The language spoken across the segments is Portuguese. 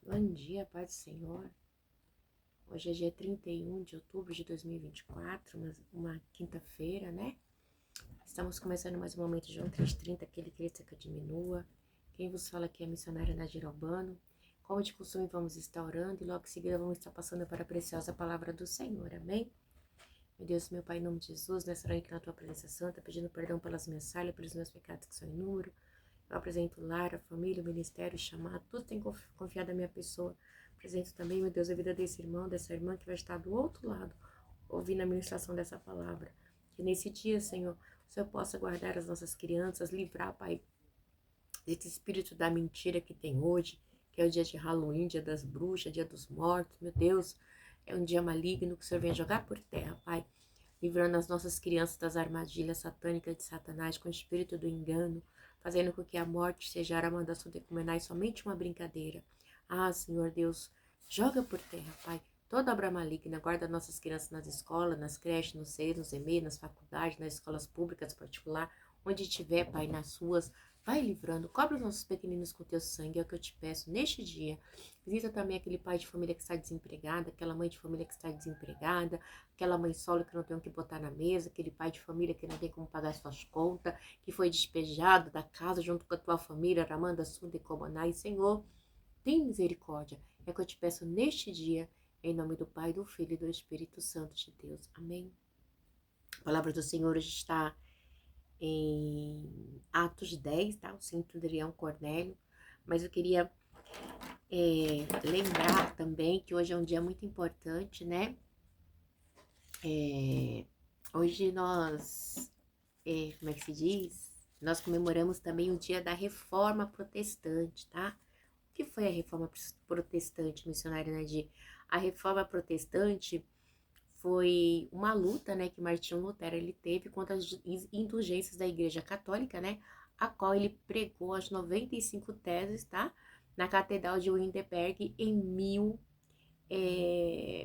Bom dia, paz do Senhor. Hoje é dia 31 de outubro de 2024, uma quinta-feira, né? Estamos começando mais um momento de João 3:30, aquele que cresça que eu diminua. Quem vos fala aqui é a missionária Nadir Albano. Como de costume, vamos estar orando e logo em seguida vamos estar passando para a preciosa palavra do Senhor, amém? Meu Deus, meu Pai, em nome de Jesus, nessa hora aqui na Tua presença santa, pedindo perdão pelas minhas falhas, pelos meus pecados que são inúmeros. Eu apresento o lar, a família, o ministério, o chamado, tudo tem confiado na minha pessoa. Apresento também, meu Deus, a vida desse irmão, dessa irmã que vai estar do outro lado, ouvindo a ministração dessa palavra. Que nesse dia, Senhor, o Senhor possa guardar as nossas crianças, livrar, Pai, desse espírito da mentira que tem hoje, que é o dia de Halloween, dia das bruxas, dia dos mortos, meu Deus, é um dia maligno que o Senhor venha jogar por terra, Pai, livrando as nossas crianças das armadilhas satânicas de Satanás com o espírito do engano, fazendo com que a morte seja a armação decumenai somente uma brincadeira. Ah, Senhor Deus, joga por terra, Pai, toda obra maligna, guarda nossas crianças nas escolas, nas creches, nos CEIs, nos EMEI, nas faculdades, nas escolas públicas particular, onde tiver, Pai, nas ruas, vai livrando, cobre os nossos pequeninos com teu sangue, é o que eu te peço neste dia. Visita também aquele pai de família que está desempregado, aquela mãe de família que está desempregada, aquela mãe solo que não tem o que botar na mesa, aquele pai de família que não tem como pagar suas contas, que foi despejado da casa junto com a tua família, Ramanda, Sunda e Comanai. Senhor, tem misericórdia. É o que eu te peço neste dia, em nome do Pai, do Filho e do Espírito Santo de Deus. Amém. A palavra do Senhor hoje está em Atos 10, tá? O centurião Cornélio. Mas eu queria lembrar também que hoje é um dia muito importante, né? Hoje nós, como é que se diz? Nós comemoramos também o dia da Reforma Protestante, tá? O que foi a Reforma Protestante, missionária Nadir? A Reforma Protestante foi uma luta, né, que Martinho Lutero ele teve contra as indulgências da Igreja Católica, né, a qual ele pregou as 95 teses, tá, na Catedral de Wittenberg em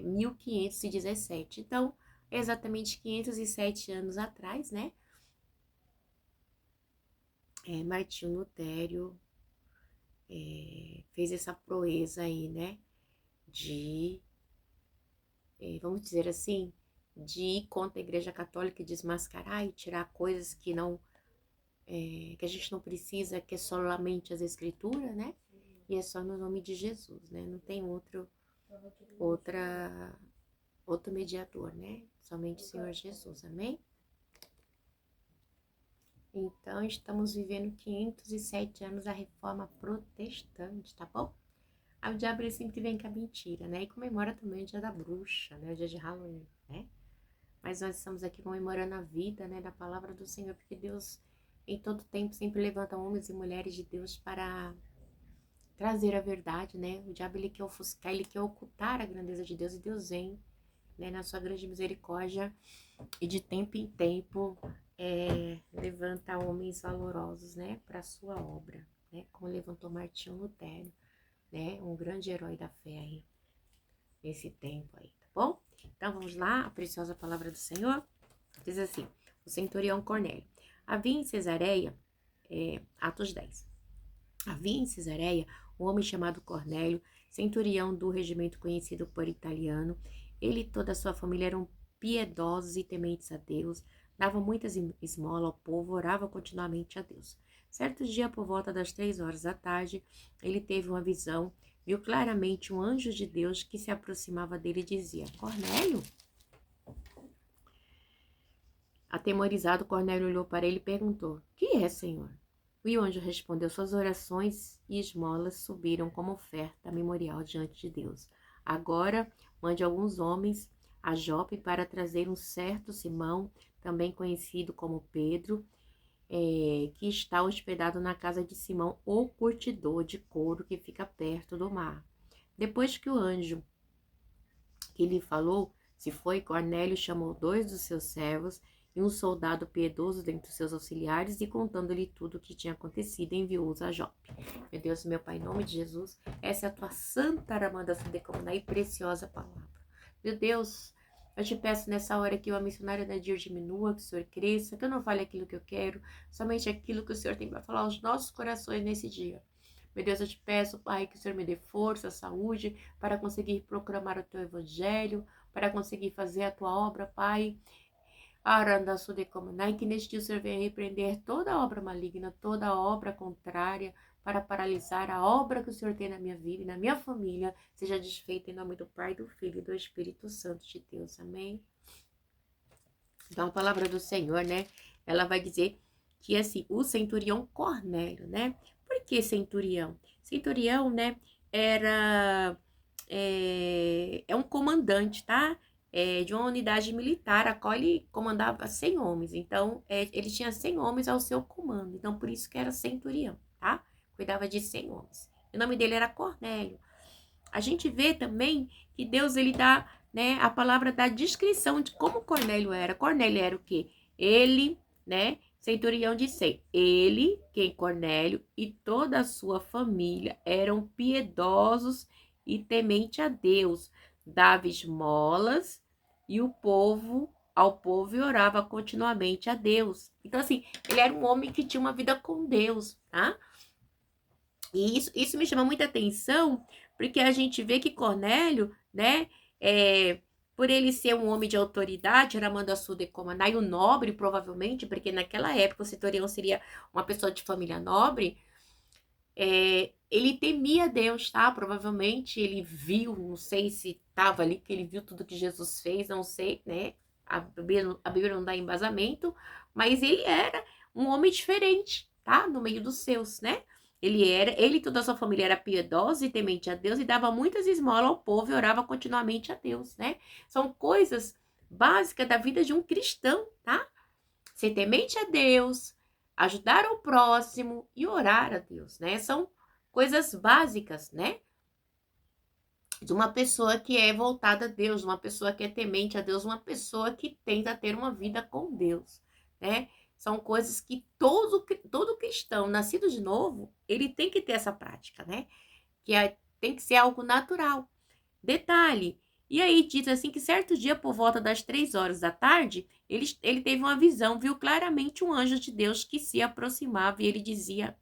1517. Então, exatamente 507 anos atrás, né, Martinho Lutero fez essa proeza aí, né, de, vamos dizer assim, de ir contra a Igreja Católica e desmascarar e tirar coisas que não, que a gente não precisa, que é solamente as Escrituras, né? E é só no nome de Jesus, né? Não tem outro mediador, né? Somente o Senhor Jesus, amém? Então, estamos vivendo 507 anos da Reforma Protestante, tá bom? Aí o diabo ele sempre vem com a mentira, né? E comemora também o dia da bruxa, né? O dia de Halloween, né? Mas nós estamos aqui comemorando a vida, né? Da palavra do Senhor, porque Deus, em todo tempo, sempre levanta homens e mulheres de Deus para trazer a verdade, né? O diabo ele quer ofuscar, ele quer ocultar a grandeza de Deus e Deus vem, né? Na sua grande misericórdia e de tempo em tempo levanta homens valorosos, né? Para a sua obra, né? Como levantou Martinho Lutero, né? Um grande herói da fé aí, nesse tempo aí, tá bom? Então vamos lá, a preciosa palavra do Senhor diz assim: o centurião Cornélio. Havia em Cesareia, Atos 10. Havia em Cesareia um homem chamado Cornélio, centurião do regimento conhecido por italiano. Ele e toda a sua família eram piedosos e tementes a Deus, davam muitas esmolas ao povo, orava continuamente a Deus. Certo dia, por volta das 3 horas da tarde, ele teve uma visão, viu claramente um anjo de Deus que se aproximava dele e dizia: Cornélio? Atemorizado, Cornélio olhou para ele e perguntou: Que é, Senhor? E o anjo respondeu: Suas orações e esmolas subiram como oferta memorial diante de Deus. Agora, mande alguns homens a Jope para trazer um certo Simão, também conhecido como Pedro, que está hospedado na casa de Simão, o curtidor de couro que fica perto do mar. Depois que o anjo que lhe falou se foi, Cornélio chamou 2 dos seus servos e um soldado piedoso dentre os seus auxiliares, e contando-lhe tudo o que tinha acontecido, enviou-os a Jope. Meu Deus, meu Pai, em nome de Jesus, essa é a tua santa aramandação decomuna e preciosa palavra. Meu Deus, eu te peço nessa hora que a missionária Nadir diminua, que o Senhor cresça, que eu não fale aquilo que eu quero, somente aquilo que o Senhor tem para falar aos nossos corações nesse dia. Meu Deus, eu te peço, Pai, que o Senhor me dê força, saúde, para conseguir proclamar o teu evangelho, para conseguir fazer a tua obra, Pai. Arandaçudecomanai, que neste dia o Senhor venha repreender toda obra maligna, toda obra contrária, para paralisar a obra que o Senhor tem na minha vida e na minha família, seja desfeita em nome do Pai, do Filho e do Espírito Santo de Deus. Amém? Então, a palavra do Senhor, né? Ela vai dizer que, assim, o centurião Cornélio, né? Por que centurião? Centurião, né? É um comandante, tá? De uma unidade militar, a qual ele comandava 100 homens. Então, ele tinha 100 homens ao seu comando. Então, por isso que era centurião, tá? Cuidava de 100 homens. O nome dele era Cornélio. A gente vê também que Deus, ele dá, né, a palavra da descrição de como Cornélio era. Cornélio era o quê? Ele, né, centurião de 100. Ele, quem Cornélio, e toda a sua família eram piedosos e temente a Deus. Dava esmolas e ao povo e orava continuamente a Deus. Então, assim, ele era um homem que tinha uma vida com Deus, tá? E isso me chama muita atenção, porque a gente vê que Cornélio, né, por ele ser um homem de autoridade, era Mandaçu de Comanai, o nobre, provavelmente, porque naquela época o centurião seria uma pessoa de família nobre, ele temia Deus, tá? Provavelmente ele viu, não sei se estava ali, que ele viu tudo que Jesus fez, não sei, né? A Bíblia não dá embasamento, mas ele era um homem diferente, tá? No meio dos seus, né? Ele e toda a sua família era piedosa e temente a Deus e dava muitas esmolas ao povo e orava continuamente a Deus, né? São coisas básicas da vida de um cristão, tá? Ser temente a Deus, ajudar o próximo e orar a Deus, né? São coisas básicas, né? De uma pessoa que é voltada a Deus, uma pessoa que é temente a Deus, uma pessoa que tenta ter uma vida com Deus, né? São coisas que todo cristão nascido de novo, ele tem que ter essa prática, né? Tem que ser algo natural. Detalhe, e aí diz assim que certo dia, por volta das 3 horas da tarde, ele teve uma visão, viu claramente um anjo de Deus que se aproximava e ele dizia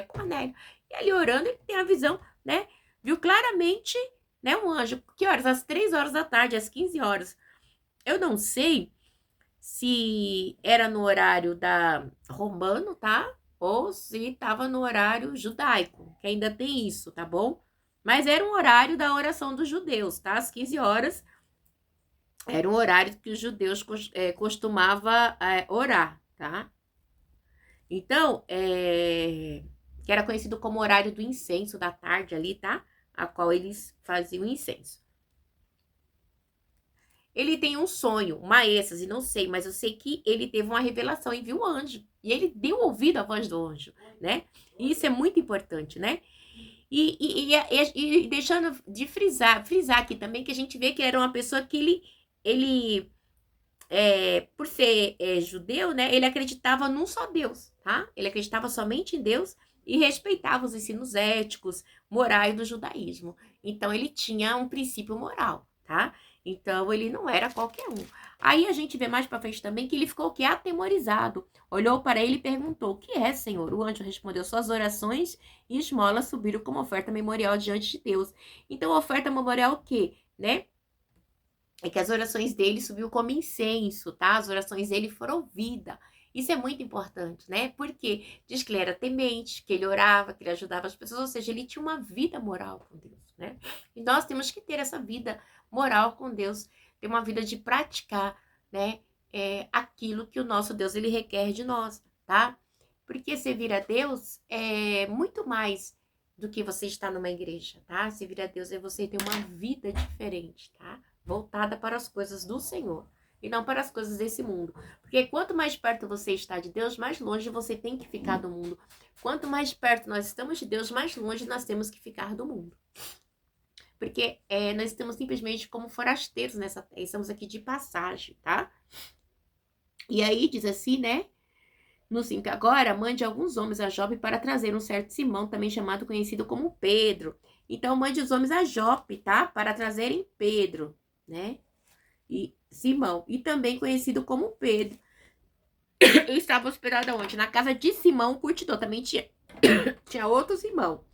Cornélio. E ali orando, ele tem a visão, né? Viu claramente, né, um anjo. Que horas? Às 3 horas da tarde, às 15 horas. Eu não sei se era no horário da romano, tá? Ou se estava no horário judaico, que ainda tem isso, tá bom? Mas era um horário da oração dos judeus, tá? Às 15 horas era um horário que os judeus costumava orar, tá? Então, que era conhecido como horário do incenso da tarde ali, tá? A qual eles faziam incenso. Ele tem um sonho, uma êxtase, não sei, mas eu sei que ele teve uma revelação e viu um anjo. E ele deu ouvido à voz do anjo, né? E isso é muito importante, né? E deixando de frisar aqui também, que a gente vê que era uma pessoa que ele por ser judeu, né? Ele acreditava num só Deus, tá? Ele acreditava somente em Deus e respeitava os ensinos éticos, morais do judaísmo. Então, ele tinha um princípio moral, tá? Então, ele não era qualquer um. Aí, a gente vê mais pra frente também que ele ficou o quê? Atemorizado. Olhou para ele e perguntou, o que é, Senhor? O anjo respondeu, suas orações e esmolas subiram como oferta memorial diante de Deus. Então, oferta memorial o quê? Né? É que as orações dele subiu como incenso, tá? As orações dele foram ouvidas. Isso é muito importante, né? Porque diz que ele era temente, que ele orava, que ele ajudava as pessoas, ou seja, ele tinha uma vida moral com Deus, né? E nós temos que ter essa vida moral com Deus, ter uma vida de praticar, né? Aquilo que o nosso Deus, ele requer de nós, tá? Porque servir a Deus é muito mais do que você estar numa igreja, tá? Servir a Deus é você ter uma vida diferente, tá? Voltada para as coisas do Senhor e não para as coisas desse mundo. Porque quanto mais perto você está de Deus, mais longe você tem que ficar do mundo. Quanto mais perto nós estamos de Deus, mais longe nós temos que ficar do mundo. Porque nós estamos simplesmente como forasteiros nessa terra. Estamos aqui de passagem, tá? E aí diz assim, né? No 5, agora mande alguns homens a Jope para trazer um certo Simão, também chamado conhecido como Pedro. Então mande os homens a Jope, tá? Para trazerem Pedro, né? E Simão, e também conhecido como Pedro. Ele estava hospedado onde? Na casa de Simão, o curtidor. Também tinha tinha outro Simão.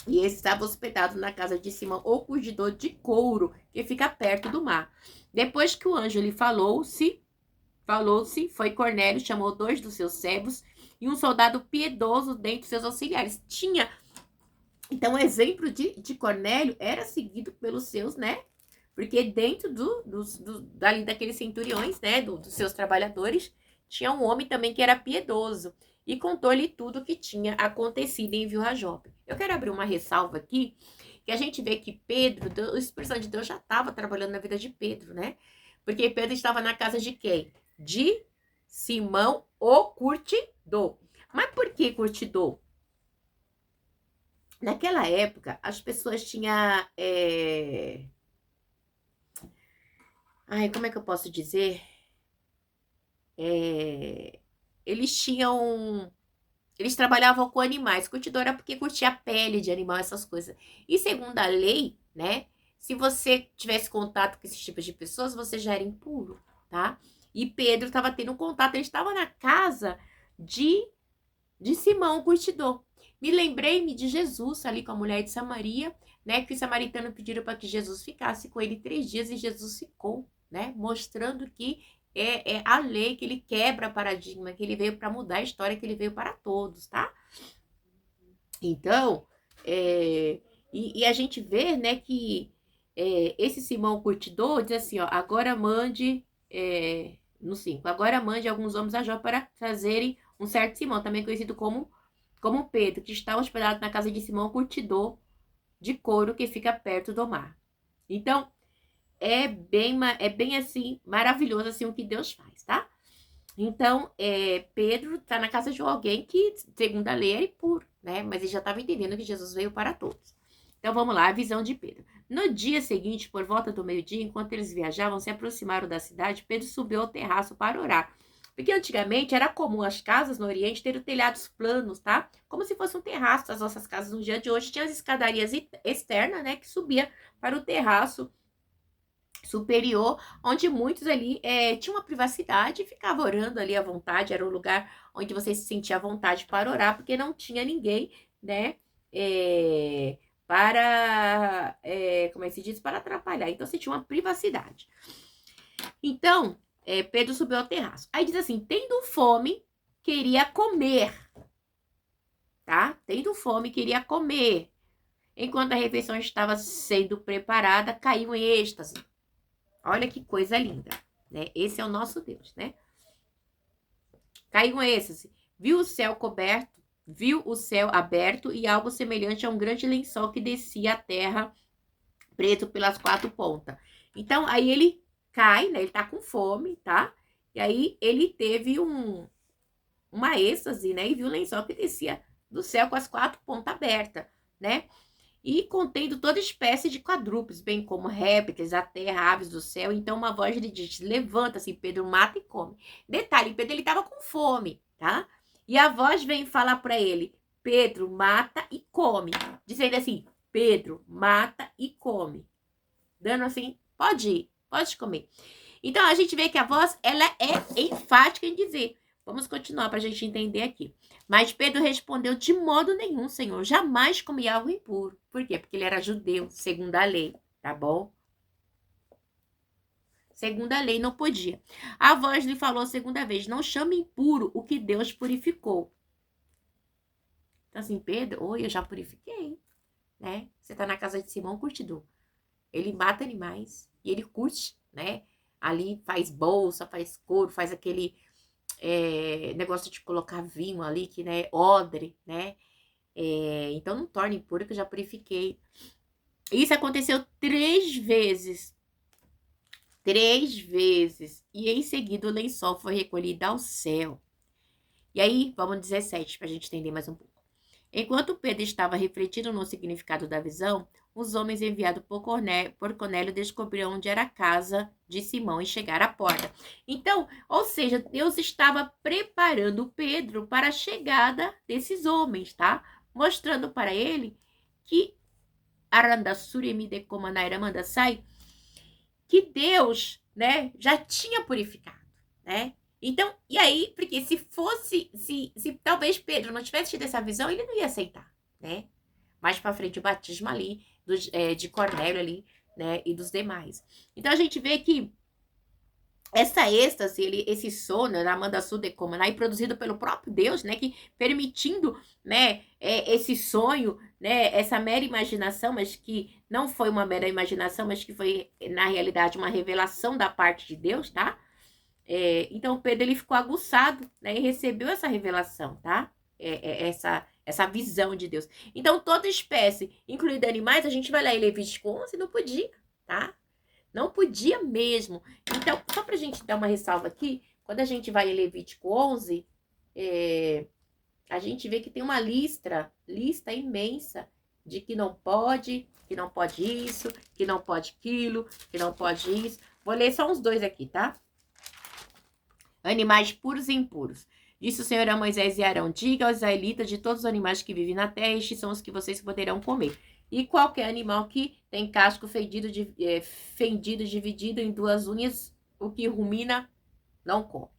E esse estava hospedado na casa de Simão, o curtidor de couro, que fica perto do mar. Depois que o anjo lhe falou-se, foi Cornélio, chamou 2 dos seus servos e um soldado piedoso dentre os seus auxiliares. Tinha. Então, o exemplo de Cornélio era seguido pelos seus, né? Porque dentro dali daqueles centuriões, né? Dos seus trabalhadores, tinha um homem também que era piedoso. E contou-lhe tudo o que tinha acontecido e enviou a Jope. Eu quero abrir uma ressalva aqui, que a gente vê que Pedro, o Espírito Santo de Deus já estava trabalhando na vida de Pedro, né? Porque Pedro estava na casa de quem? De Simão, o curtidor. Mas por que curtidor? Naquela época, as pessoas tinham... Ai, como é que eu posso dizer? Eles tinham... Eles trabalhavam com animais. Curtidor era porque curtia a pele de animal, essas coisas. E segundo a lei, né? Se você tivesse contato com esses tipos de pessoas, você já era impuro, tá? E Pedro estava tendo contato, ele estava na casa de Simão, o curtidor. Me lembrei-me de Jesus ali com a mulher de Samaria, né? Que os samaritanos pediram para que Jesus ficasse com ele 3 dias e Jesus ficou, né? Mostrando que é a lei, que ele quebra paradigma, que ele veio para mudar a história, que ele veio para todos, tá? Então, e a gente vê, né, que esse Simão curtidor diz assim, ó, agora mande, no 5, agora mande alguns homens a Jope para trazerem um certo Simão, também conhecido como Pedro, que está hospedado na casa de Simão curtidor de couro que fica perto do mar. Então, é bem assim, maravilhoso assim o que Deus faz, tá? Então, Pedro está na casa de alguém que, segundo a lei, era impuro, né? Mas ele já estava entendendo que Jesus veio para todos. Então, vamos lá, a visão de Pedro. No dia seguinte, por volta do meio-dia, enquanto eles viajavam, se aproximaram da cidade, Pedro subiu ao terraço para orar. Porque antigamente era comum as casas no Oriente terem telhados planos, tá? Como se fosse um terraço. As nossas casas no dia de hoje tinham as escadarias externas, né? Que subia para o terraço superior, onde muitos ali tinham uma privacidade e ficavam orando ali à vontade. Era um lugar onde você se sentia à vontade para orar, porque não tinha ninguém, né? Como é que se diz? Para atrapalhar. Então, você tinha uma privacidade. Então, Pedro subiu ao terraço. Aí diz assim, tendo fome, queria comer. Tá? Tendo fome, queria comer. Enquanto a refeição estava sendo preparada, caiu em êxtase. Olha que coisa linda, né? Esse é o nosso Deus, né? Caiu em êxtase. Viu o céu aberto e algo semelhante a um grande lençol que descia a terra preto pelas 4 pontas. Então, aí ele cai, né? Ele tá com fome, tá? E aí ele teve uma êxtase, né? E viu o lençol que descia do céu com as 4 pontas abertas, né? E contendo toda espécie de quadrúpedes, bem como répteis, a terra, aves do céu. Então uma voz lhe diz, levanta-se, Pedro, mata e come. Detalhe, Pedro, ele estava com fome, tá? E a voz vem falar para ele, Pedro, mata e come. Dizendo assim, Pedro, mata e come. Dando assim, pode ir, pode comer. Então a gente vê que a voz, ela é enfática em dizer, vamos continuar para a gente entender aqui. Mas Pedro respondeu, de modo nenhum, Senhor, jamais comi algo impuro. Por quê? Porque ele era judeu, segundo a lei, tá bom? Segundo a lei, não podia. A voz lhe falou a segunda vez, não chame impuro o que Deus purificou. Então assim, Pedro, oi, eu já purifiquei, né? Você tá na casa de Simão, curtidor. Ele mata animais e ele curte, né? Ali faz bolsa, faz couro, faz aquele negócio de colocar vinho ali, que, né, odre, né? Então não torne impuro, que eu já purifiquei. Isso aconteceu 3 vezes. 3 vezes. E em seguida o lençol foi recolhido ao céu. E aí, vamos 17, para a gente entender mais um pouco. Enquanto Pedro estava refletindo no significado da visão, os homens enviados por Cornélio descobriram onde era a casa de Simão e chegaram à porta. Então, ou seja, Deus estava preparando Pedro para a chegada desses homens, tá? Mostrando para ele que que Deus, né, já tinha purificado, né? Então, e aí, porque se fosse, se talvez Pedro não tivesse tido essa visão, ele não ia aceitar, né? Mais pra frente, o batismo ali, de Cornélio ali, né? E dos demais. Então, a gente vê que essa êxtase, esse sono, na Amanda Sudecomana, aí produzido pelo próprio Deus, né, que permitindo, né, esse sonho, né, essa mera imaginação, mas que não foi uma mera imaginação, mas que foi, na realidade, uma revelação da parte de Deus, tá? Então, Pedro, ele ficou aguçado, né, e recebeu essa revelação, tá? Essa visão de Deus. Então, toda espécie, incluindo animais, a gente vai lá em Levítico 11, não podia, tá? Não podia mesmo. Então, só pra gente dar uma ressalva aqui, quando a gente vai em Levítico 11, a gente vê que tem uma lista imensa de que não pode isso, que não pode aquilo, que não pode isso. Vou ler só uns dois aqui, tá? Animais puros e impuros. Disse o Senhor a Moisés e Arão: diga aos israelitas de todos os animais que vivem na terra, estes são os que vocês poderão comer. E qualquer animal que tem casco fendido, dividido em duas unhas, o que rumina, não come.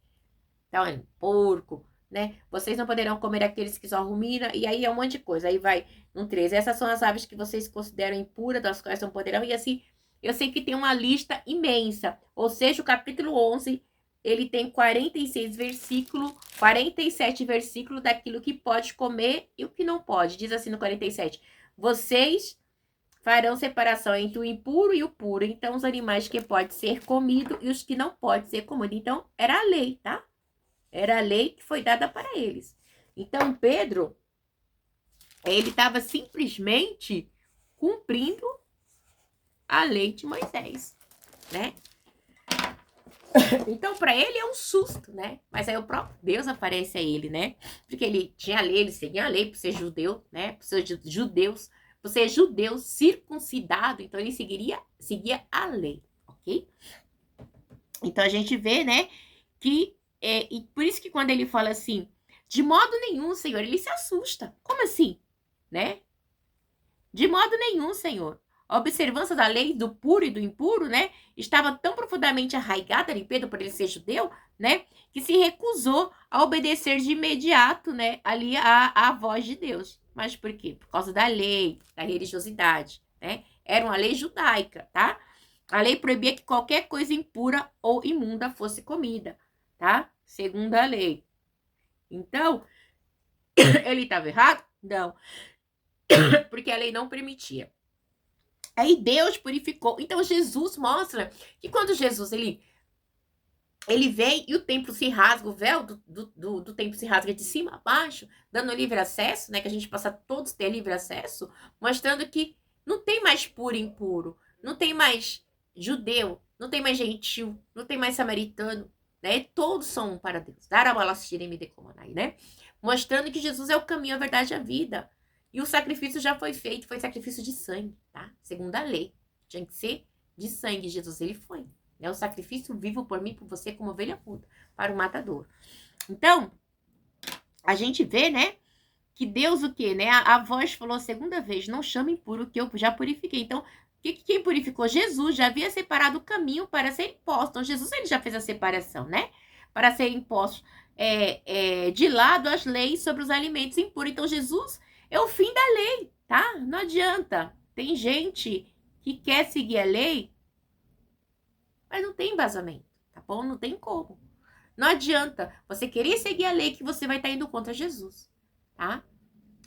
Então, porco, né? Vocês não poderão comer aqueles que só ruminam, e aí é um monte de coisa. Aí vai no 13. Essas são as aves que vocês consideram impuras, das quais não poderão, e assim, eu sei que tem uma lista imensa. Ou seja, o capítulo 11, ele tem 46 versículos, 47 versículos daquilo que pode comer e o que não pode. Diz assim no 47: vocês farão separação entre o impuro e o puro. Então, os animais que pode ser comido e os que não pode ser comido. Então, era a lei, tá? Era a lei que foi dada para eles. Então, Pedro, ele estava simplesmente cumprindo a lei de Moisés, né? Então, para ele é um susto, né? Mas aí o próprio Deus aparece a ele, né? Porque ele tinha a lei, ele seguia a lei por ser judeu, né? Por ser judeu circuncidado, então ele seguia a lei, ok? Então a gente vê, né, que e por isso que quando ele fala assim, de modo nenhum, Senhor, ele se assusta. Como assim, né? De modo nenhum, Senhor. A observância da lei do puro e do impuro, né, estava tão profundamente arraigada em Pedro, por ele ser judeu, né, que se recusou a obedecer de imediato, né, ali a voz de Deus. Mas por quê? Por causa da lei, da religiosidade, né? Era uma lei judaica, tá? A lei proibia que qualquer coisa impura ou imunda fosse comida, tá? Segundo a lei. Então, ele estava errado? Não. Porque a lei não permitia. Aí Deus purificou. Então Jesus mostra que quando Jesus ele vem e o templo se rasga, o véu do templo se rasga de cima a baixo, dando livre acesso, né? Que a gente possa todos ter livre acesso, mostrando que não tem mais puro e impuro, não tem mais judeu, não tem mais gentil, não tem mais samaritano, né? Todos são um para Deus. Né? Mostrando que Jesus é o caminho, a verdade e a vida. E o sacrifício já foi feito, foi sacrifício de sangue, tá? Segundo a lei. Tinha que ser de sangue, Jesus ele foi. É o sacrifício vivo por mim, por você, como ovelha muda, para o matador. Então, a gente vê, né, que Deus o quê, né? A voz falou a segunda vez, não chame impuro, que eu já purifiquei. Então, quem purificou? Jesus já havia separado o caminho para ser imposto. Então, Jesus ele já fez a separação, né? Para ser imposto de lado as leis sobre os alimentos impuros. Então, Jesus é o fim da lei, tá? Não adianta. Tem gente que quer seguir a lei, mas não tem embasamento, tá bom? Não tem como. Não adianta você querer seguir a lei que você vai estar indo contra Jesus, tá?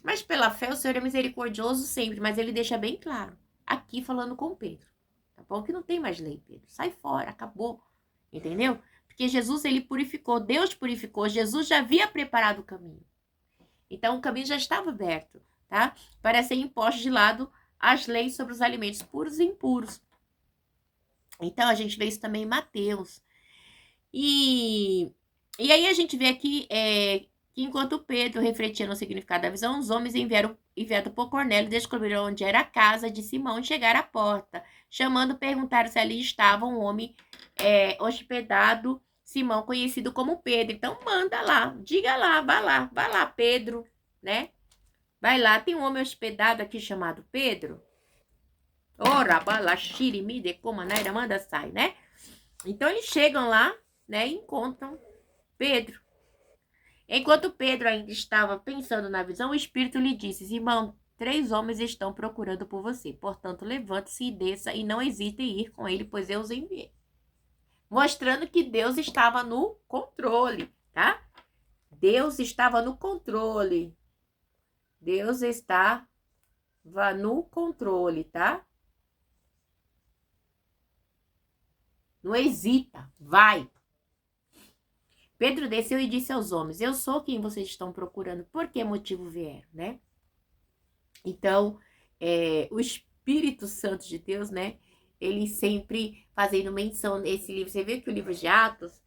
Mas pela fé o Senhor é misericordioso sempre, mas ele deixa bem claro, aqui falando com Pedro, tá bom? Que não tem mais lei, Pedro. Sai fora, acabou, entendeu? Porque Jesus, ele purificou, Deus purificou, Jesus já havia preparado o caminho. Então o caminho já estava aberto, tá? Para ser imposto de lado as leis sobre os alimentos puros e impuros. Então a gente vê isso também em Mateus. E aí a gente vê aqui que enquanto Pedro refletia no significado da visão, os homens enviados por Cornélio descobriram onde era a casa de Simão e chegaram à porta, chamando, perguntaram se ali estava um homem hospedado, Simão, conhecido como Pedro. Então manda lá, diga lá, vai lá, Pedro, né? Vai lá, tem um homem hospedado aqui chamado Pedro. Ora, bala, xirimide, como naira, manda sai, né? Então eles chegam lá, né, e encontram Pedro. Enquanto Pedro ainda estava pensando na visão, o Espírito lhe disse: irmão, 3 homens estão procurando por você. Portanto, levante-se e desça e não hesite em ir com ele, pois eu os enviei. Mostrando que Deus estava no controle, tá? Deus estava no controle. Deus estava no controle, tá? Não hesita, vai. Pedro desceu e disse aos homens: eu sou quem vocês estão procurando. Por que motivo vieram, né? Então, o Espírito Santo de Deus, né? Ele sempre fazendo menção nesse livro. Você vê que o livro de Atos,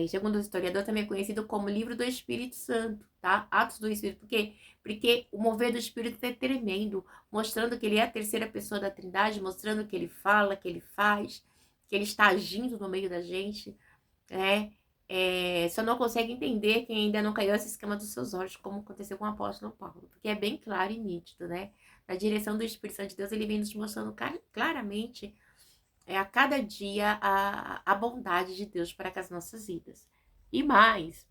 segundo o historiador, também é conhecido como livro do Espírito Santo, tá? Atos do Espírito. Por quê? Porque o mover do Espírito é tremendo, mostrando que ele é a terceira pessoa da Trindade, mostrando que ele fala, que ele faz, que ele está agindo no meio da gente, né? Só não consegue entender quem ainda não caiu esse esquema dos seus olhos, como aconteceu com o apóstolo Paulo, porque é bem claro e nítido, né? Na direção do Espírito Santo de Deus, ele vem nos mostrando claramente a cada dia a bondade de Deus para com as nossas vidas. E mais,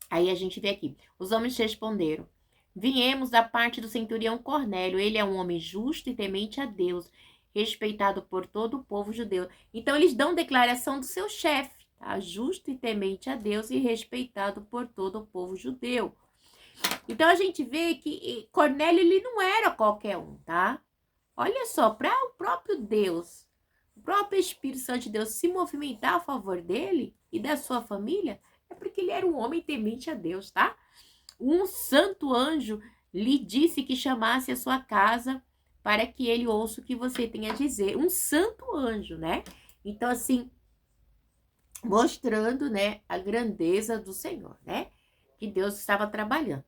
aí a gente vê aqui, os homens responderam: viemos da parte do centurião Cornélio, ele é um homem justo e temente a Deus, respeitado por todo o povo judeu. Então eles dão declaração do seu chefe, tá? Justo e temente a Deus e respeitado por todo o povo judeu. Então a gente vê que Cornélio, ele não era qualquer um, tá? Olha só, para o próprio Deus, o próprio Espírito Santo de Deus se movimentar a favor dele e da sua família, é porque ele era um homem temente a Deus, tá? Um santo anjo lhe disse que chamasse a sua casa para que ele ouça o que você tem a dizer. Um santo anjo, né? Então, assim, mostrando, né, a grandeza do Senhor, né? Que Deus estava trabalhando.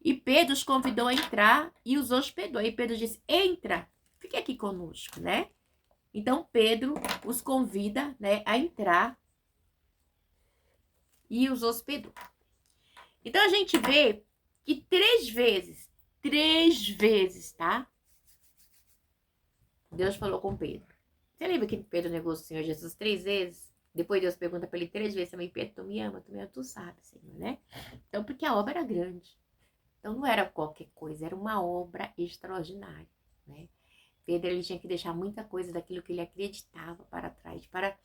E Pedro os convidou a entrar e os hospedou. E Pedro disse: entra, fique aqui conosco, né? Então Pedro os convida, né, a entrar e os hospedou. Então a gente vê que 3 vezes, tá? Deus falou com Pedro. Você lembra que Pedro negou o Senhor Jesus 3 vezes? Depois Deus pergunta para ele 3 vezes também: Pedro, tu me ama, tu sabe, Senhor, né? Então, porque a obra era grande. Então não era qualquer coisa, era uma obra extraordinária, né? Pedro, ele tinha que deixar muita coisa daquilo que ele acreditava para trás, para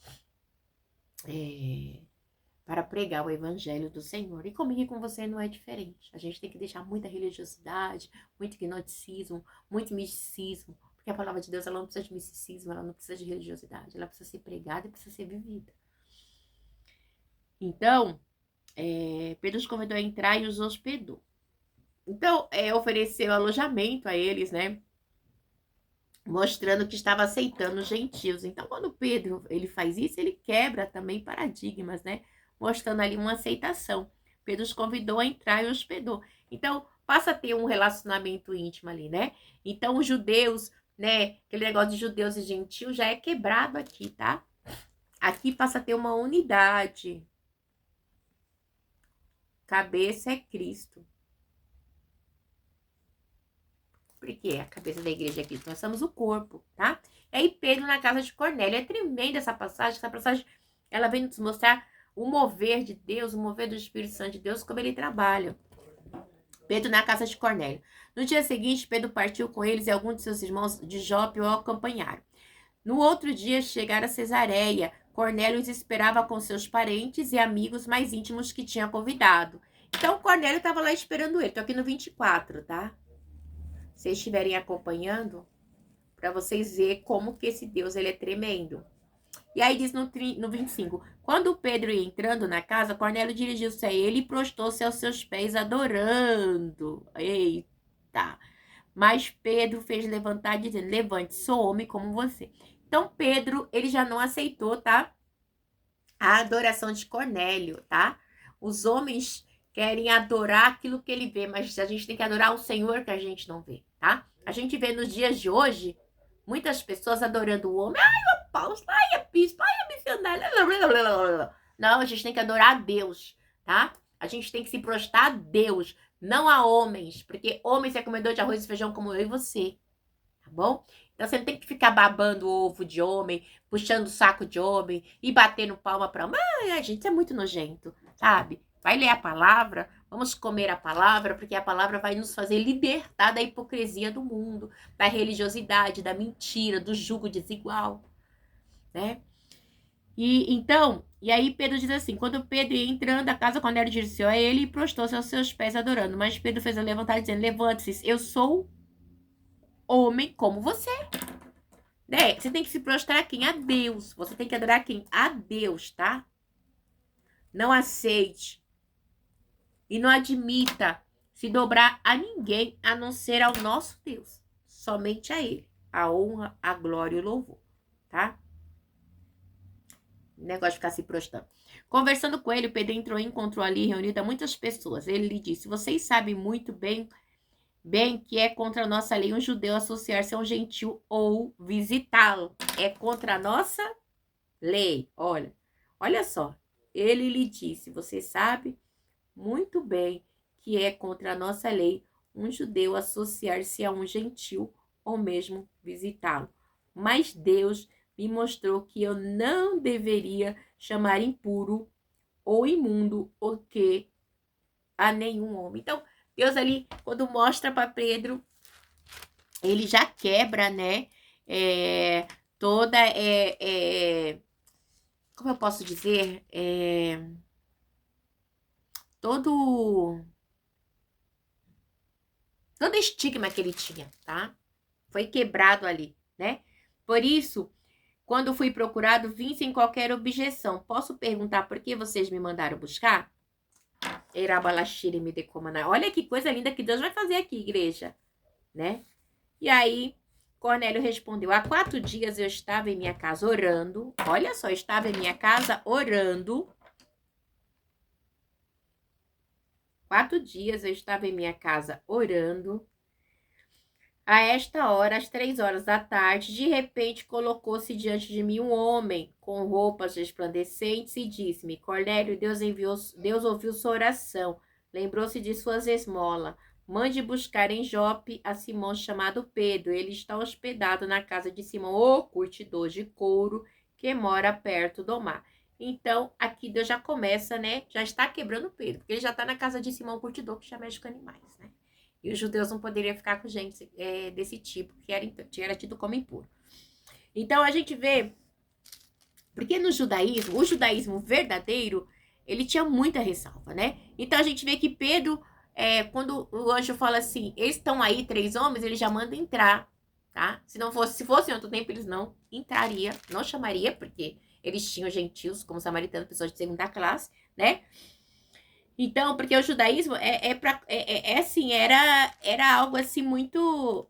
pregar o evangelho do Senhor. E comigo e com você não é diferente. A gente tem que deixar muita religiosidade, muito gnosticismo, muito misticismo, porque a palavra de Deus, ela não precisa de misticismo, ela não precisa de religiosidade, ela precisa ser pregada e precisa ser vivida. Então, Pedro os convidou a entrar e os hospedou. Então, ofereceu alojamento a eles, né? Mostrando que estava aceitando os gentios. Então, quando Pedro ele faz isso, ele quebra também paradigmas, né? Mostrando ali uma aceitação. Pedro os convidou a entrar e hospedou. Então, passa a ter um relacionamento íntimo ali, né? Então, os judeus, né? Aquele negócio de judeus e gentios já é quebrado aqui, tá? Aqui passa a ter uma unidade. Cabeça é Cristo. Porque a cabeça da igreja é Cristo. Nós somos o corpo, tá? E aí Pedro na casa de Cornélio. É tremenda essa passagem. Essa passagem, ela vem nos mostrar o mover de Deus, o mover do Espírito Santo de Deus, como ele trabalha. Pedro na casa de Cornélio. No dia seguinte, Pedro partiu com eles e alguns de seus irmãos de Jope o acompanharam. No outro dia, chegaram a Cesareia. Cornélio os esperava com seus parentes e amigos mais íntimos que tinha convidado. Então, Cornélio estava lá esperando ele. Tô aqui no 24, tá? Se vocês estiverem acompanhando, para vocês verem como que esse Deus, ele é tremendo. E aí diz no 25, quando Pedro ia entrando na casa, Cornélio dirigiu-se a ele e prostou-se aos seus pés, adorando. Eita! Mas Pedro fez levantar, dizendo: levante, sou homem como você. Então Pedro, ele já não aceitou, tá? A adoração de Cornélio, tá? Os homens querem adorar aquilo que ele vê, mas a gente tem que adorar o Senhor que a gente não vê, tá? A gente vê nos dias de hoje muitas pessoas adorando o homem. Ai, o apóstolo, ai, a bispo, ai, a missionária. Não, a gente tem que adorar a Deus, tá? A gente tem que se prostrar a Deus, não a homens, porque homens é comedor de arroz e feijão como eu e você, tá bom? Então você não tem que ficar babando o ovo de homem, puxando o saco de homem e batendo palma pra homem. Ai, gente, isso é muito nojento, sabe? Vai ler a palavra, vamos comer a palavra, porque a palavra vai nos fazer libertar da hipocrisia do mundo, da religiosidade, da mentira, do jugo desigual, né? E aí Pedro diz assim, quando Pedro ia entrando, a casa Cornélio dirigiu a ele e prostou-se aos seus pés adorando. Mas Pedro fez a levantar dizendo, levante-se, eu sou homem como você. Né? Você tem que se prostrar a quem? A Deus. Você tem que adorar quem? A Deus, tá? Não aceite e não admita se dobrar a ninguém a não ser ao nosso Deus. Somente a Ele. A honra, a glória e o louvor, tá? Negócio de ficar se prostrando. Conversando com ele, Pedro entrou e encontrou ali reunida muitas pessoas. Ele lhe disse, vocês sabem muito bem que é contra a nossa lei um judeu associar-se a um gentil ou visitá-lo. É contra a nossa lei. Olha só. Ele lhe disse, você sabe muito bem que é contra a nossa lei um judeu associar-se a um gentil ou mesmo visitá-lo. Mas Deus me mostrou que eu não deveria chamar impuro ou imundo o que a nenhum homem. Então, Deus ali, quando mostra para Pedro, ele já quebra, né, toda, como eu posso dizer, todo estigma que ele tinha, tá? Foi quebrado ali, né? Por isso, quando fui procurado, vim sem qualquer objeção. Posso perguntar por que vocês me mandaram buscar? Olha que coisa linda que Deus vai fazer aqui, igreja, né? E aí, Cornélio respondeu, há 4 dias eu estava em minha casa orando. Olha só, eu estava em minha casa orando. 4 dias eu estava em minha casa orando. A esta hora, às 3 horas da tarde, de repente colocou-se diante de mim um homem com roupas resplandecentes e disse-me, Cornélio, Deus ouviu sua oração, lembrou-se de suas esmolas. Mande buscar em Jope a Simão chamado Pedro. Ele está hospedado na casa de Simão, o curtidor de couro, que mora perto do mar. Então, aqui Deus já começa, né? Já está quebrando Pedro, porque ele já está na casa de Simão, curtidor, que já mexe com animais, né? E os judeus não poderiam ficar com gente desse tipo, que era tido como impuro. Então, a gente vê, porque no judaísmo, o judaísmo verdadeiro, ele tinha muita ressalva, né? Então, a gente vê que Pedro, quando o anjo fala assim, eles estão aí, 3 homens, ele já manda entrar, tá? Se fosse em outro tempo, eles não entrariam, não chamaria, porque eles tinham gentios, como samaritanos, pessoas de segunda classe, né? Então, porque o judaísmo assim, era algo assim muito...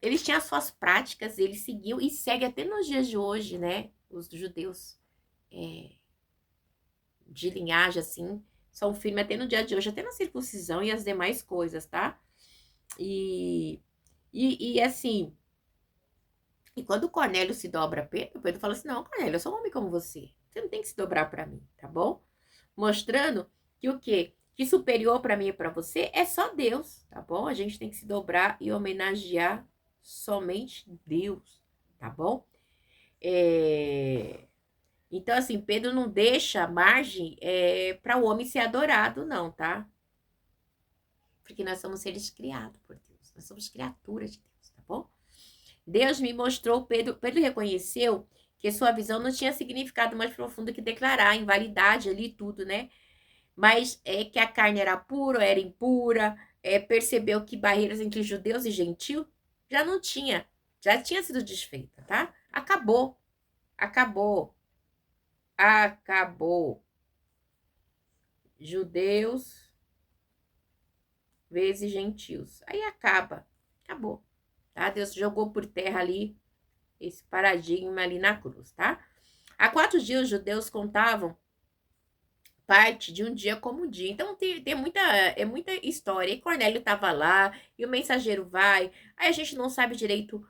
eles tinham as suas práticas, eles seguiam e seguem até nos dias de hoje, né? Os judeus de linhagem, assim, são firmes até no dia de hoje, até na circuncisão e as demais coisas, tá? E assim... E quando o Cornélio se dobra a Pedro fala assim, não, Cornélio, eu sou um homem como você. Você não tem que se dobrar para mim, tá bom? Mostrando que o quê? Que superior para mim e para você é só Deus, tá bom? A gente tem que se dobrar e homenagear somente Deus, tá bom? Então, assim, Pedro não deixa margem para o homem ser adorado, não, tá? Porque nós somos seres criados por Deus. Nós somos criaturas de Deus, tá bom? Deus me mostrou, Pedro reconheceu que sua visão não tinha significado mais profundo que declarar a invalidade ali e tudo, né? Mas que a carne era pura ou era impura, percebeu que barreiras entre judeus e gentil já não tinha, já tinha sido desfeita, tá? Acabou. Judeus vezes gentios. Aí acabou, tá? Deus jogou por terra ali esse paradigma ali na cruz, tá? Há 4 dias os judeus contavam parte de um dia como um dia. Então tem muita história. E Cornélio estava lá, e o mensageiro vai. Aí a gente não sabe direito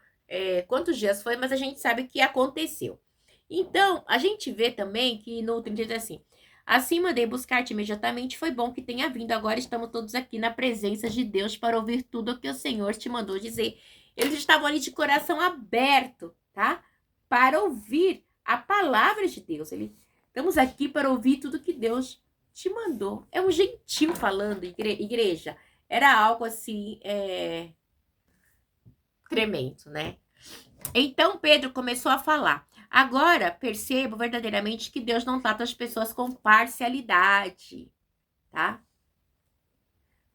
quantos dias foi, mas a gente sabe que aconteceu. Então, a gente vê também que no 30 diz assim, assim mandei buscar-te imediatamente, foi bom que tenha vindo. Agora estamos todos aqui na presença de Deus para ouvir tudo o que o Senhor te mandou dizer. Eles estavam ali de coração aberto, tá? Para ouvir a palavra de Deus. Estamos aqui para ouvir tudo que Deus te mandou. É um gentil falando, igreja. Era algo assim, tremendo, né? Então Pedro começou a falar. Agora percebo verdadeiramente que Deus não trata as pessoas com parcialidade, tá?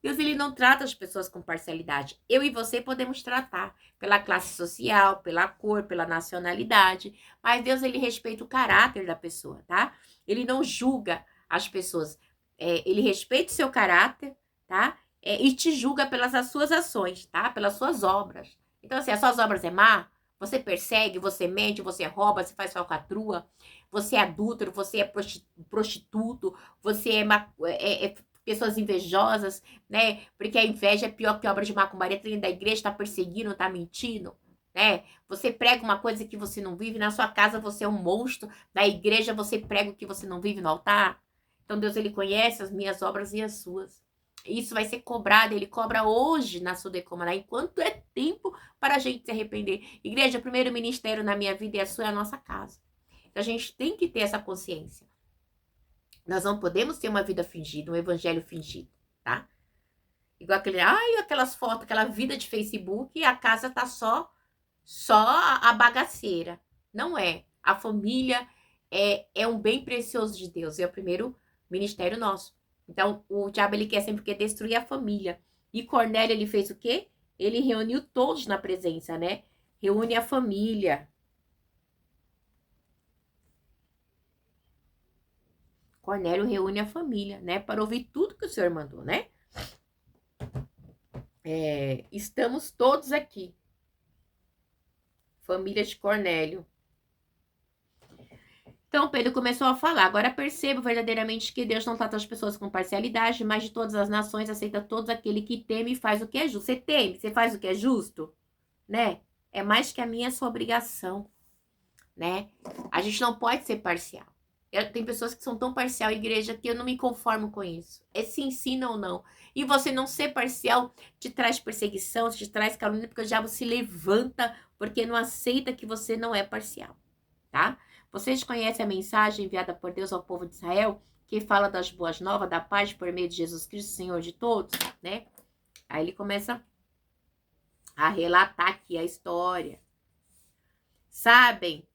Deus, ele não trata as pessoas com parcialidade. Eu e você podemos tratar pela classe social, pela cor, pela nacionalidade, mas Deus, ele respeita o caráter da pessoa, tá? Ele não julga as pessoas. Ele respeita o seu caráter, tá? E te julga pelas suas ações, tá? Pelas suas obras. Então, assim, as suas obras é má, você persegue, você mente, você rouba, você faz falcatrua, você é adúltero, você é prostituto, você é pessoas invejosas, né? Porque a inveja é pior que obra de macumbaria. Dentro da igreja, tá perseguindo, tá mentindo, né? Você prega uma coisa que você não vive, na sua casa você é um monstro, na igreja você prega o que você não vive no altar. Então Deus, ele conhece as minhas obras e as suas. Isso vai ser cobrado, ele cobra hoje na Sudecoma, né? Enquanto é tempo para a gente se arrepender. Igreja, o primeiro ministério na minha vida e a sua é a nossa casa. Então a gente tem que ter essa consciência. Nós não podemos ter uma vida fingida, um evangelho fingido, tá? Igual aquelas fotos, aquela vida de Facebook e a casa tá só a bagaceira. Não é. A família é um bem precioso de Deus. É o primeiro ministério nosso. Então, o diabo, ele quer sempre destruir a família. E Cornélio, ele fez o quê? Ele reuniu todos na presença, né? Reúne a família. Cornélio reúne a família, né? Para ouvir tudo que o Senhor mandou, né? Estamos todos aqui. Família de Cornélio. Então Pedro começou a falar. Agora percebo verdadeiramente que Deus não trata as pessoas com parcialidade, mas de todas as nações aceita todos aquele que teme e faz o que é justo. Você teme, você faz o que é justo, né? É mais que a minha sua obrigação, né? A gente não pode ser parcial. Tem pessoas que são tão parcial, igreja, que eu não me conformo com isso. É se ensina ou não. E você não ser parcial te traz perseguição, te traz calúnia, porque o diabo se levanta porque não aceita que você não é parcial, tá? Vocês conhecem a mensagem enviada por Deus ao povo de Israel, que fala das boas novas, da paz por meio de Jesus Cristo, Senhor de todos, né? Aí ele começa a relatar aqui a história. Sabem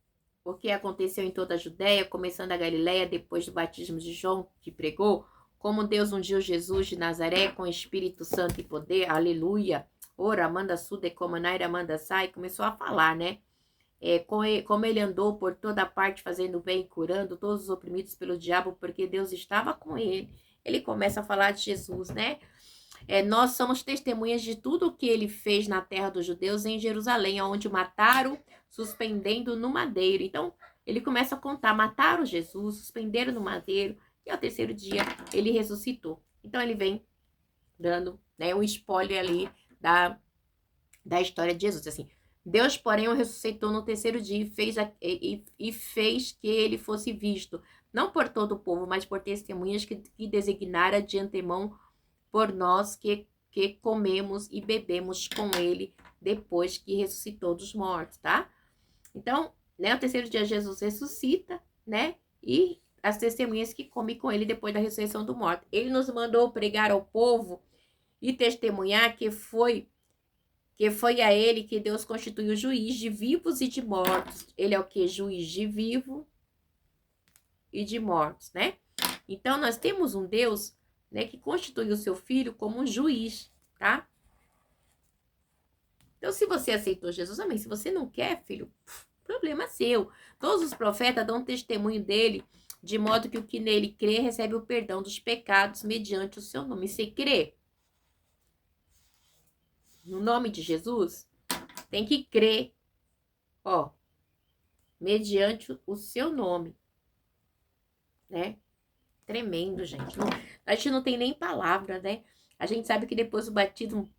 o que aconteceu em toda a Judéia, começando a Galiléia, depois do batismo de João, que pregou, como Deus ungiu Jesus de Nazaré com Espírito Santo e poder, aleluia. Ora, manda sude, comanaira, manda sai, começou a falar, né? Como ele andou por toda parte fazendo bem, curando todos os oprimidos pelo diabo, porque Deus estava com ele. Ele começa a falar de Jesus, né? Nós somos testemunhas de tudo o que ele fez na terra dos judeus em Jerusalém, onde mataram, suspendendo no madeiro. Então, ele começa a contar, mataram Jesus, suspenderam no madeiro, e ao terceiro dia ele ressuscitou. Então, ele vem dando, né, um spoiler ali da história de Jesus, assim. Deus, porém, o ressuscitou no terceiro dia e fez que ele fosse visto, não por todo o povo, mas por testemunhas que designara de antemão por nós que comemos e bebemos com ele depois que ressuscitou dos mortos, tá? Então, né, o terceiro dia Jesus ressuscita, né? E as testemunhas que comem com ele depois da ressurreição do morto. Ele nos mandou pregar ao povo e testemunhar que foi a ele que Deus constituiu juiz de vivos e de mortos. Ele é o que? Juiz de vivo e de mortos, né? Então, nós temos um Deus, né, que constituiu o seu filho como um juiz, tá? Então, se você aceitou Jesus, amém. Se você não quer, filho, problema seu. Todos os profetas dão testemunho dele, de modo que o que nele crê recebe o perdão dos pecados mediante o seu nome. Você crê no nome de Jesus, tem que crer, ó, mediante o seu nome, né? Tremendo, gente. A gente não tem nem palavra, né? A gente sabe que depois do batismo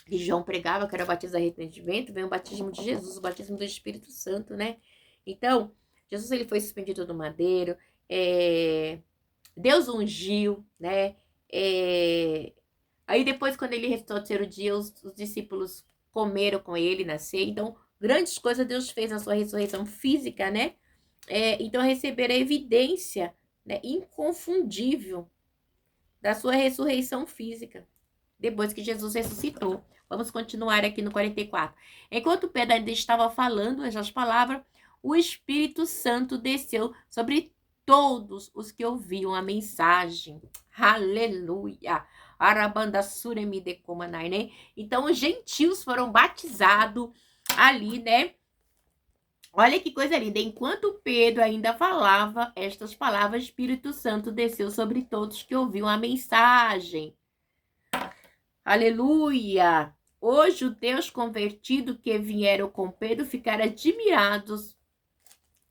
que João pregava, que era o batismo de arrependimento, vem o batismo de Jesus, o batismo do Espírito Santo, né? Então, Jesus, ele foi suspendido do madeiro, Deus ungiu, né? Aí depois, quando ele ressuscitou o terceiro dia, os discípulos comeram com ele na ceia. Então, grandes coisas Deus fez na sua ressurreição física, né? Então, receberam a evidência, né, inconfundível da sua ressurreição física, depois que Jesus ressuscitou. Vamos continuar aqui no 44. Enquanto Pedro ainda estava falando essas palavras, o Espírito Santo desceu sobre todos os que ouviam a mensagem. Aleluia! Arabanda suremi de comanai, né? Então, os gentios foram batizados ali, né? Olha que coisa linda. Enquanto Pedro ainda falava estas palavras, o Espírito Santo desceu sobre todos que ouviam a mensagem. Aleluia! Os judeus convertidos que vieram com Pedro ficaram admirados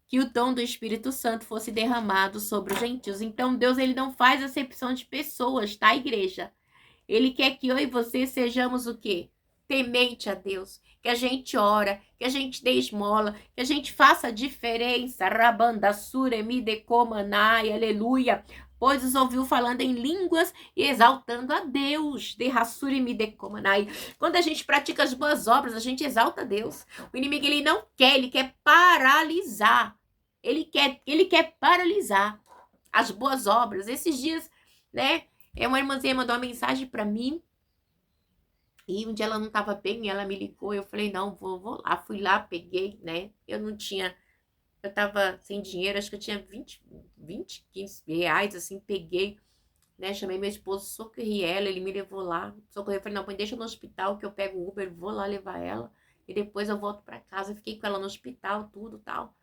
que o dom do Espírito Santo fosse derramado sobre os gentios. Então, Deus, ele não faz acepção de pessoas, tá, igreja? Ele quer que eu e você sejamos o quê? Temente a Deus. Que a gente ora, que a gente dê esmola, que a gente faça a diferença. Rabanda suremi de comanai, aleluia. Pois os ouviu falando em línguas e exaltando a Deus. De rasurimi de comanai. Quando a gente pratica as boas obras, a gente exalta a Deus. O inimigo, ele não quer, ele quer paralisar. Ele quer paralisar as boas obras. Esses dias, né? Uma irmãzinha mandou uma mensagem para mim. E um dia ela não estava bem, ela me ligou. Eu falei, não, vou lá. Fui lá, peguei, né? Eu tava sem dinheiro. Acho que eu tinha 15 reais, assim. Peguei, né? Chamei meu esposo, socorri ela. Ele me levou lá. Socorri, eu falei, não, deixa no hospital que eu pego o Uber. Vou lá levar ela. E depois eu volto para casa. Fiquei com ela no hospital, tudo tal.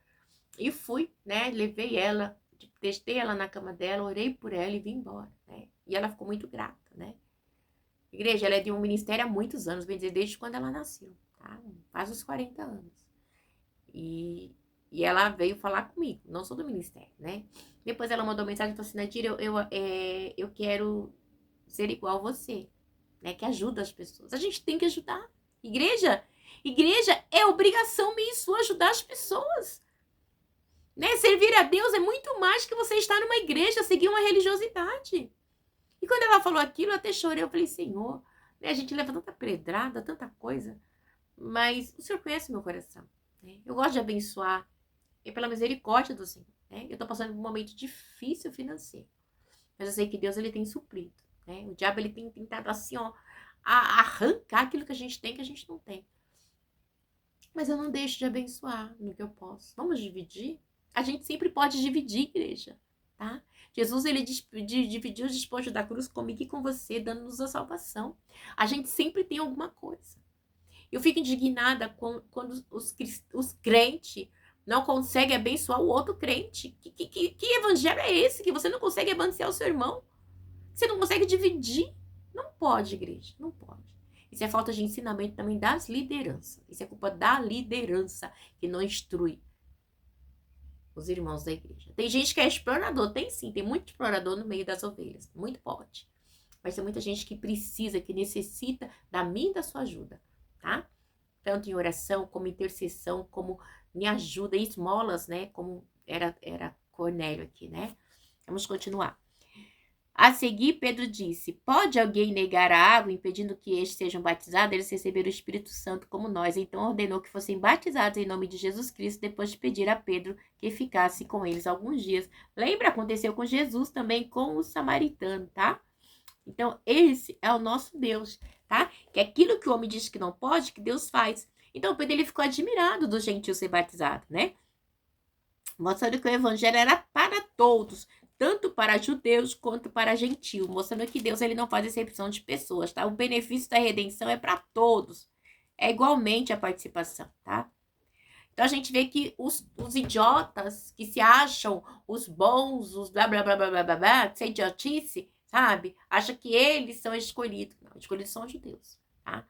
E fui, né? Levei ela, testei ela na cama dela, orei por ela e vim embora, né? E ela ficou muito grata, né? Igreja, ela é de um ministério há muitos anos, bem dizer, desde quando ela nasceu, tá? Faz uns 40 anos. E ela veio falar comigo, não sou do ministério, né? Depois ela mandou mensagem e falou assim, Nadira, eu quero ser igual a você, né? Que ajuda as pessoas. A gente tem que ajudar. Igreja é obrigação minha e sua ajudar as pessoas. Né? Servir a Deus é muito mais que você estar numa igreja, seguir uma religiosidade. E quando ela falou aquilo, eu até chorei. Eu falei, Senhor, né? A gente leva tanta pedrada, tanta coisa. Mas o Senhor conhece meu coração. Né? Eu gosto de abençoar. E pela misericórdia do Senhor. Né? Eu estou passando por um momento difícil financeiro. Mas eu sei que Deus, ele tem suprido. Né? O diabo, ele tem tentado assim, ó, arrancar aquilo que a gente tem, que a gente não tem. Mas eu não deixo de abençoar no que eu posso. Vamos dividir? A gente sempre pode dividir, igreja, tá? Jesus, ele dividiu os despojos da cruz comigo e com você, dando-nos a salvação. A gente sempre tem alguma coisa. Eu fico indignada quando os crentes não conseguem abençoar o outro crente. Que evangelho é esse que você não consegue abençoar o seu irmão? Você não consegue dividir? Não pode, igreja, não pode. Isso é falta de ensinamento também das lideranças. Isso é culpa da liderança que não instrui os irmãos da igreja. Tem gente que é explorador, tem sim, tem muito explorador no meio das ovelhas, muito pode. Mas tem muita gente que precisa, que necessita da minha e da sua ajuda, tá? Tanto em oração, como intercessão, como me ajuda, esmolas, né? Como era Cornélio aqui, né? Vamos continuar. A seguir, Pedro disse, pode alguém negar a água, impedindo que estes sejam batizados? Eles receberam o Espírito Santo como nós. Então, ordenou que fossem batizados em nome de Jesus Cristo, depois de pedir a Pedro que ficasse com eles alguns dias. Lembra? Aconteceu com Jesus também, com o samaritano, tá? Então, esse é o nosso Deus, tá? Que aquilo que o homem diz que não pode, que Deus faz. Então, Pedro, ele ficou admirado do gentil ser batizado, né? Mostrando que o evangelho era para todos, tanto para judeus quanto para gentios, mostrando que Deus, ele não faz exceção de pessoas, tá? O benefício da redenção é para todos, é igualmente a participação, tá? Então, a gente vê que os idiotas que se acham os bons, os blá, blá, blá, blá, blá, blá, blá, que é idiotice, sabe? Acha que eles são escolhidos. Não, escolhidos são os judeus, tá?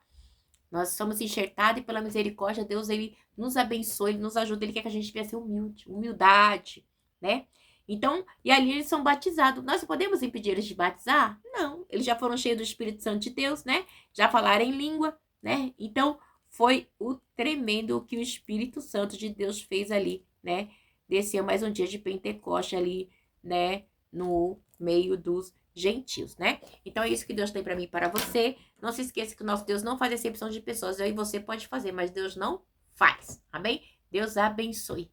Nós somos enxertados e pela misericórdia, Deus, ele nos abençoa, ele nos ajuda, ele quer que a gente venha ser humilde, humildade, né? Então, e ali eles são batizados. Nós podemos impedir eles de batizar? Não, eles já foram cheios do Espírito Santo de Deus, né? Já falaram em língua, né? Então, foi o tremendo que o Espírito Santo de Deus fez ali, né? Desceu mais um dia de Pentecoste ali, né? No meio dos gentios, né? Então é isso que Deus tem para mim e para você. Não se esqueça que o nosso Deus não faz acepção de pessoas. Eu e você pode fazer, mas Deus não faz. Amém? Deus abençoe.